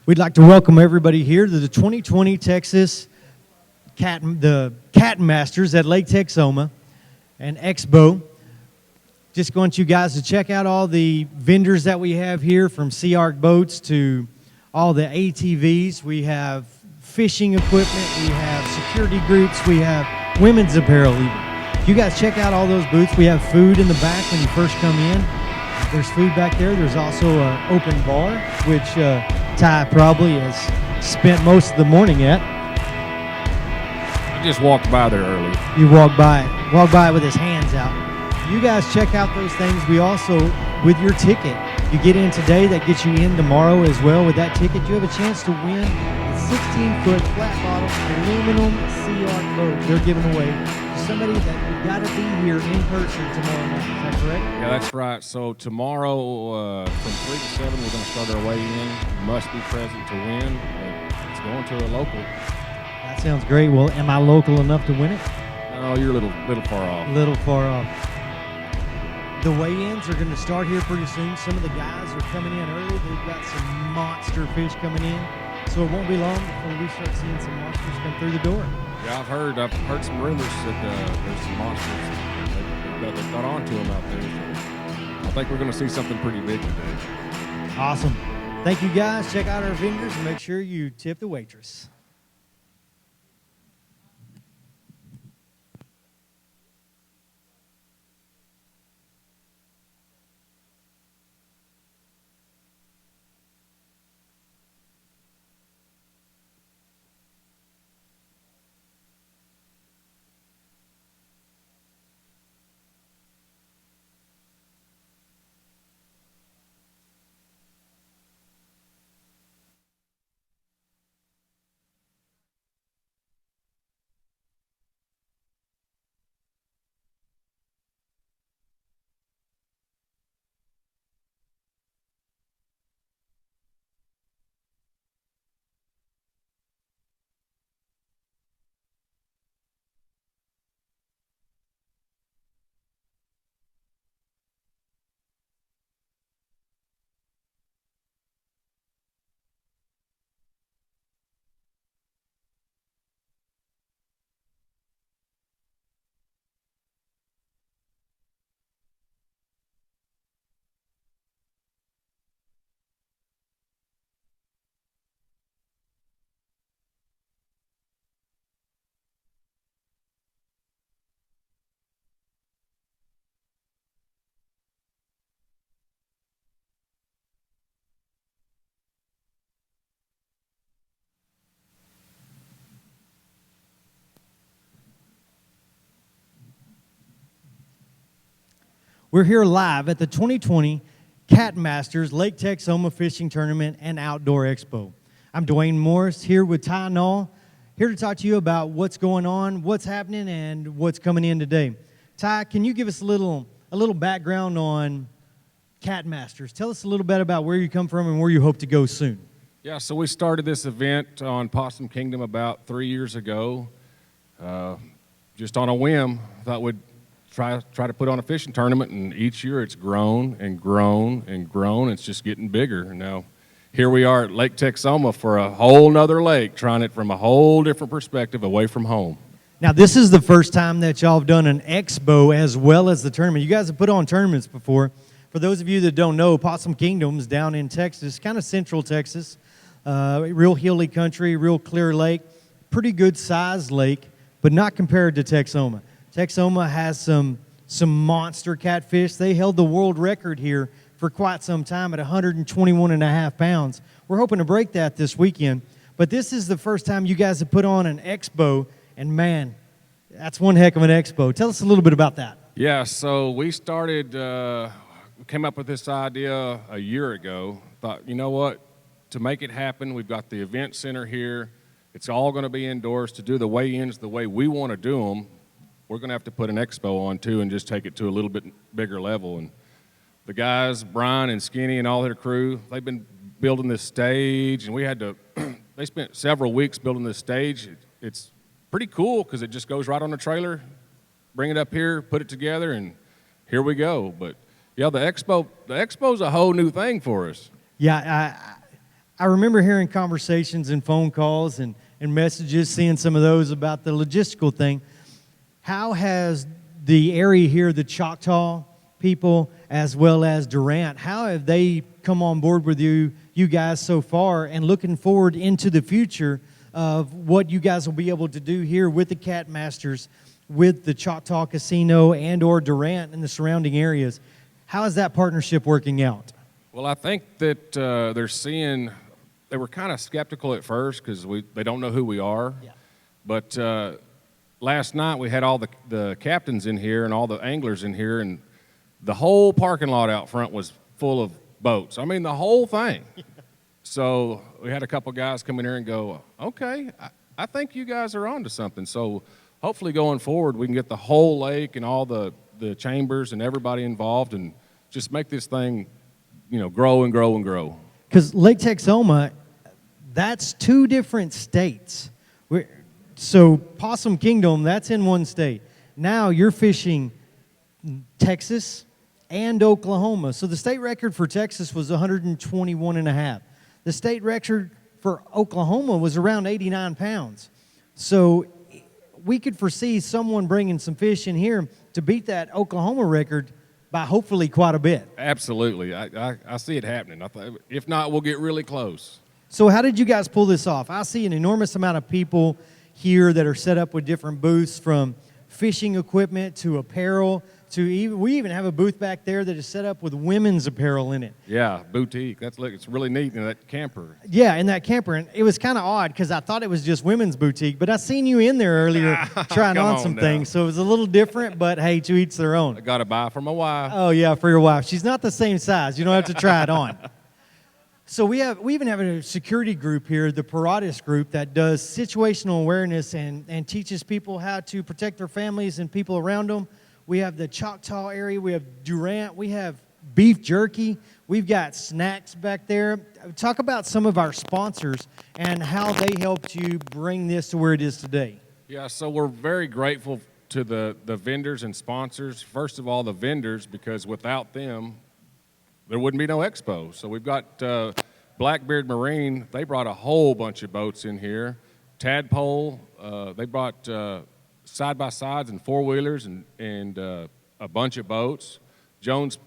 We'd like to welcome everybody here to the 2020 Texas CatMasters at Lake TEXOMA and Expo. Just want you guys to check out all the vendors that we have here, from Sea Arc boats to all the ATVs. We have fishing equipment, we have security groups, we have women's apparel even. You guys check out all those booths. We have food in the back when you first come in. There's food back there. There's also an open bar, which Ty probably has spent most of the morning at. I just walked by there early. You walk by it with his hands out. You guys check out those things. We also, with your ticket, you get in today, that gets you in tomorrow as well. With that ticket, you have a chance to win a 16-foot flat bottom aluminum Sea Arc boat. They're giving away to somebody that you got to be here in person tomorrow night. Is that correct? Yeah, that's right. So tomorrow from 3 to 7, we're going to start our weigh-in. Must be present to win. It's going to a local. That sounds great. Well, am I local enough to win it? No, you're a little far off. A little far off. The weigh-ins are going to start here pretty soon. Some of the guys are coming in early. They've got some monster fish coming in. So it won't be long before we start seeing some monsters come through the door. Yeah, I've heard some rumors that there's some monsters they've got onto them out there. So I think we're going to see something pretty big today. Awesome. Thank you, guys. Check out our vendors and make sure you tip the waitress. We're here live at the 2020 CatMasters Lake TEXOMA Fishing Tournament and Outdoor Expo. I'm Dwayne Morris here with Ty Null, here to talk to you about what's going on, what's happening, and what's coming in today. Ty, can you give us a little background on CatMasters? Tell us a little bit about where you come from and where you hope to go soon. Yeah, so we started this event on Possum Kingdom about 3 years ago. Just on a whim, thought we'd try to put on a fishing tournament, and each year it's grown and grown and grown. It's just getting bigger. And now here we are at Lake TEXOMA for a whole nother lake, trying it from a whole different perspective, away from home. Now, this is the first time that y'all have done an expo as well as the tournament. You guys have put on tournaments before. For those of you that don't know, Possum Kingdom's down in Texas, kind of central Texas, real hilly country, real clear lake, pretty good sized lake, but not compared to TEXOMA. TEXOMA has some monster catfish. They held the world record here for quite some time at 121.5 pounds. We're hoping to break that this weekend. But this is the first time you guys have put on an expo, and man, that's one heck of an expo. Tell us a little bit about that. Yeah, so we started, came up with this idea a year ago. Thought, you know what, to make it happen, we've got the event center here. It's all going to be indoors. To do the weigh-ins the way we want to do them, we're going to have to put an expo on too and just take it to a little bit bigger level. And the guys, Brian and Skinny and all their crew, they've been building this stage, and we had to, they spent several weeks building this stage. It's pretty cool because it just goes right on the trailer, bring it up here, put it together, and here we go. But yeah, the expo's a whole new thing for us. Yeah, I remember hearing conversations and phone calls and messages, seeing some of those about the logistical thing. How has the area here, the Choctaw people, as well as Durant, how have they come on board with you guys so far, and looking forward into the future of what you guys will be able to do here with the CatMasters, with the Choctaw Casino and or Durant and the surrounding areas? How is that partnership working out? Well, I think that they're seeing, they were kind of skeptical at first because they don't know who we are. Yeah. But last night we had all the captains in here and all the anglers in here, and the whole parking lot out front was full of boats. I mean, the whole thing. So we had a couple guys come in here and go, okay, I think you guys are onto something. So hopefully going forward, we can get the whole lake and all the chambers and everybody involved and just make this thing, grow and grow and grow. Because Lake Texoma, that's 2 different states. So Possum Kingdom, that's in one state. Now you're fishing Texas and Oklahoma. So the state record for Texas was 121 and a half. The state record for Oklahoma was around 89 pounds. So we could foresee someone bringing some fish in here to beat that Oklahoma record by hopefully quite a bit. Absolutely. I see it happening. If not, we'll get really close. So how did you guys pull this off? I see an enormous amount of people here that are set up with different booths, from fishing equipment to apparel to we even have a booth back there that is set up with women's apparel in it. Yeah, boutique. It's really neat in that camper. Yeah, in that camper. And it was kind of odd because I thought it was just women's boutique, but I seen you in there earlier trying on some things. So it was a little different, but hey, to each their own. I got to buy for my wife. Oh, yeah, for your wife. She's not the same size. You don't have to try it on. So we even have a security group here, the Paratus group, that does situational awareness and teaches people how to protect their families and people around them. We have the Choctaw area. We have Durant. We have beef jerky. We've got snacks back there. Talk about some of our sponsors and how they helped you bring this to where it is today. Yeah, so we're very grateful to the vendors and sponsors. First of all, the vendors, because without them, there wouldn't be no expo. So we've got Blackbeard Marine. They brought a whole bunch of boats in here. Tadpole, they brought side-by-sides and four-wheelers and a bunch of boats. Jones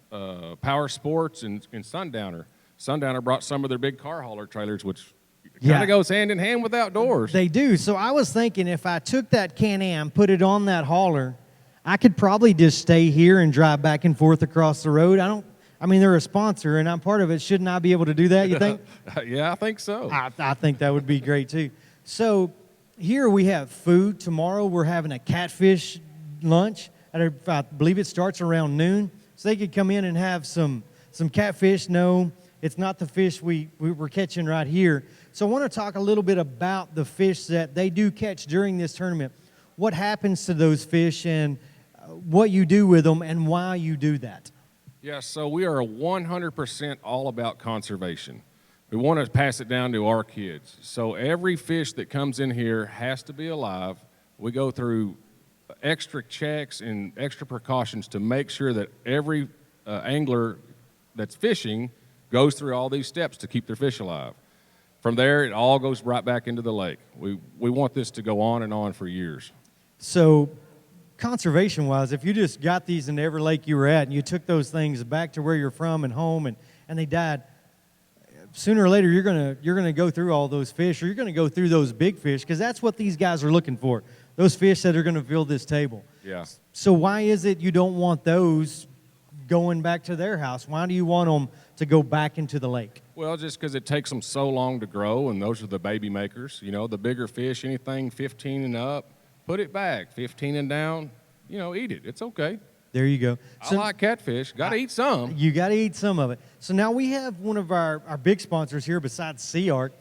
Power Sports and Sundowner. Sundowner brought some of their big car hauler trailers, which kind of goes hand in hand with outdoors. They do. So I was thinking if I took that Can-Am, put it on that hauler, I could probably just stay here and drive back and forth across the road. I mean, they're a sponsor, and I'm part of it. Shouldn't I be able to do that, you think? Yeah, I think so. I think that would be great, too. So here we have food. Tomorrow we're having a catfish lunch. I believe it starts around noon. So they could come in and have some catfish. No, it's not the fish we're catching right here. So I want to talk a little bit about the fish that they do catch during this tournament. What happens to those fish and what you do with them and why you do that. Yeah, so we are 100% all about conservation. We want to pass it down to our kids. So every fish that comes in here has to be alive. We go through extra checks and extra precautions to make sure that every angler that's fishing goes through all these steps to keep their fish alive. From there, it all goes right back into the lake. We want this to go on and on for years. So conservation-wise, if you just got these in every lake you were at and you took those things back to where you're from and home and they died, sooner or later you're gonna go through all those fish, or you're gonna go through those big fish, because that's what these guys are looking for, those fish that are gonna fill this table. Yeah. So why is it you don't want those going back to their house? Why do you want them to go back into the lake? Well, just because it takes them so long to grow, and those are the baby makers. You know, the bigger fish, anything 15 and up, put it back. 15 and down, eat it. It's okay. There you go. I like catfish. Got to eat some. You got to eat some of it. So now we have one of our big sponsors here besides CART,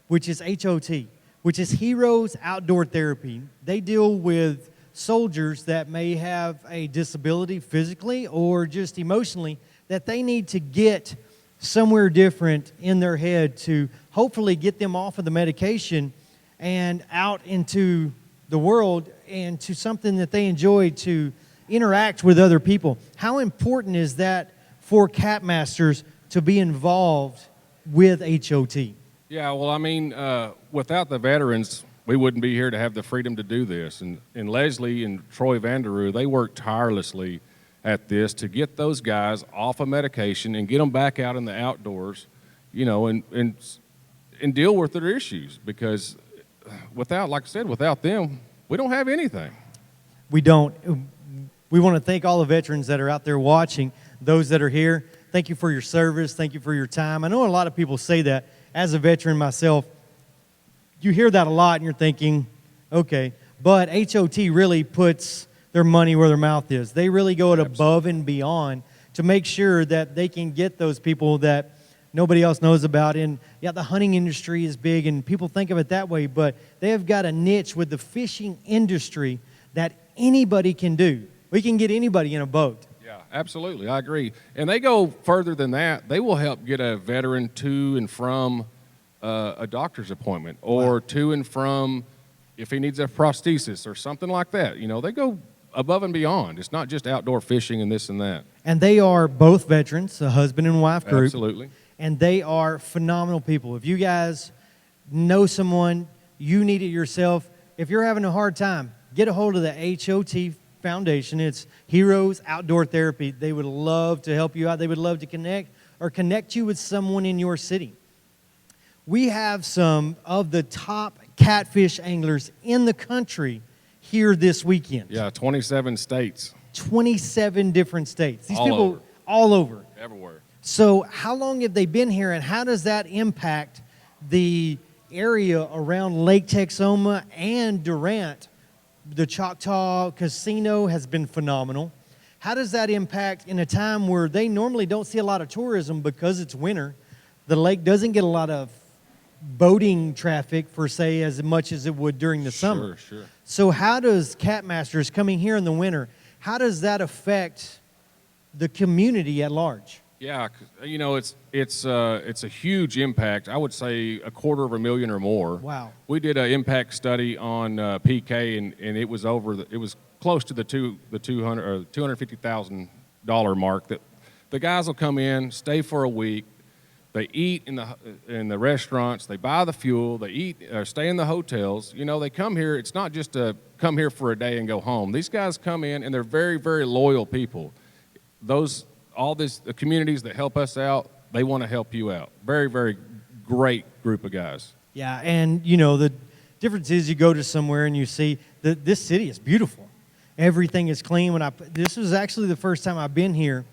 which is HOT, which is Heroes Outdoor Therapy. They deal with soldiers that may have a disability physically or just emotionally that they need to get somewhere different in their head to hopefully get them off of the medication and out into the world and to something that they enjoy, to interact with other people. How important is that for CatMasters to be involved with HOT. Yeah, well, I mean, without the veterans, we wouldn't be here to have the freedom to do this. And Leslie and Troy Vanderoo, they work tirelessly at this to get those guys off of medication and get them back out in the outdoors, you know, and deal with their issues. Because without, like I said, without them, we don't have anything. We don't. We want to thank all the veterans that are out there watching, those that are here. Thank you for your service. Thank you for your time. I know a lot of people say that. As a veteran myself, you hear that a lot and you're thinking, okay. But HOT really puts their money where their mouth is. They really go above and beyond to make sure that they can get those people that nobody else knows about. And yeah, the hunting industry is big and people think of it that way, but they have got a niche with the fishing industry that anybody can do. We can get anybody in a boat. Yeah, absolutely. I agree. And they go further than that. They will help get a veteran to and from a doctor's appointment, or to and from if he needs a prosthesis or something like that. You know, they go above and beyond. It's not just outdoor fishing and this and that. And they are both veterans, a husband and wife group. Absolutely. And they are phenomenal people. If you guys know someone, you need it yourself, if you're having a hard time, get a hold of the HOT Foundation. It's Heroes Outdoor Therapy. They would love to help you out. They would love to connect you with someone in your city. We have some of the top catfish anglers in the country here this weekend. Yeah, 27 states. 27 different states. These all people over. All over. Everywhere. So how long have they been here, and how does that impact the area around Lake Texoma and Durant? The Choctaw Casino has been phenomenal. How does that impact in a time where they normally don't see a lot of tourism because it's winter? The lake doesn't get a lot of boating traffic, for say, as much as it would during the summer. Sure. So how does CatMasters coming here in the winter, how does that affect the community at large? Yeah, you know, it's a huge impact. I would say $250,000 or more. Wow. We did an impact study on PK, and it was it was close to the $250,000 mark. That the guys will come in, stay for a week, they eat in the restaurants, they buy the fuel, they eat, stay in the hotels. You know, they come here. It's not just to come here for a day and go home. These guys come in, and they're very, very loyal people. The communities that help us out, they want to help you out. Very, very great group of guys. Yeah, and you know, the difference is you go to somewhere and you see that this city is beautiful. Everything is clean. This was actually the first time I've been here,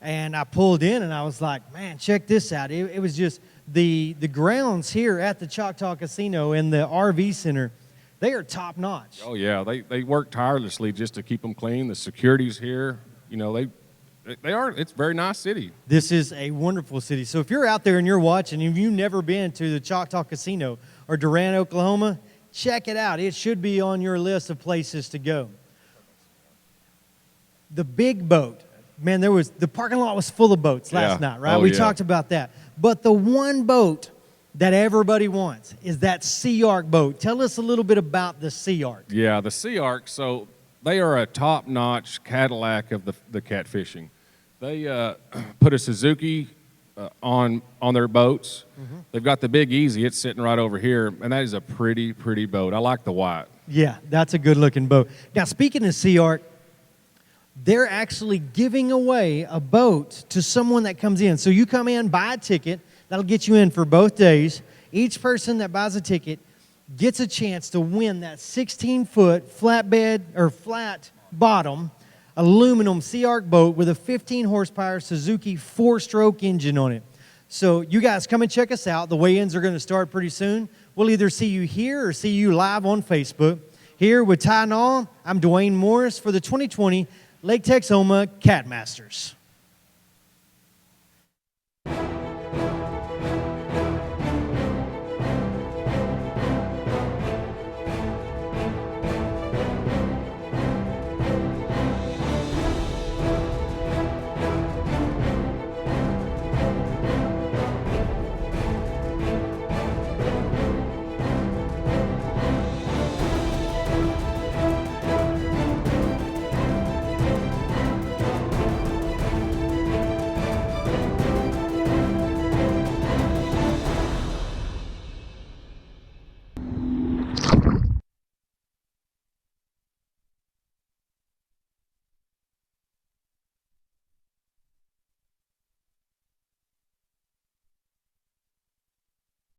and I pulled in and I was like, man, check this out. It was just the grounds here at the Choctaw Casino and the RV Center, they are top notch. Oh yeah, they work tirelessly just to keep them clean. The security's here. You know, it's a very nice city. This is a wonderful city. So if you're out there and you're watching, if you've never been to the Choctaw Casino or Durant, Oklahoma, check it out. It should be on your list of places to go. The big boat. Man, the parking lot was full of boats last night, right? We talked about that. But the one boat that everybody wants is that Sea Ark boat. Tell us a little bit about the Sea Ark. Yeah, the Sea Ark. So they are a top-notch Cadillac of the catfishing. They put a Suzuki on their boats. Mm-hmm. They've got the Big Easy. It's sitting right over here, and that is a pretty, pretty boat. I like the white. Yeah, that's a good-looking boat. Now, speaking of Sea Ark, they're actually giving away a boat to someone that comes in. So you come in, buy a ticket. That'll get you in for both days. Each person that buys a ticket gets a chance to win that 16-foot flatbed or flat bottom aluminum Sea Ark boat with a 15-horsepower Suzuki 4-stroke engine on it. So you guys come and check us out. The weigh-ins are going to start pretty soon. We'll either see you here or see you live on Facebook. Here with Ty Nall, I'm Dwayne Morris for the 2020 Lake Texoma CatMasters.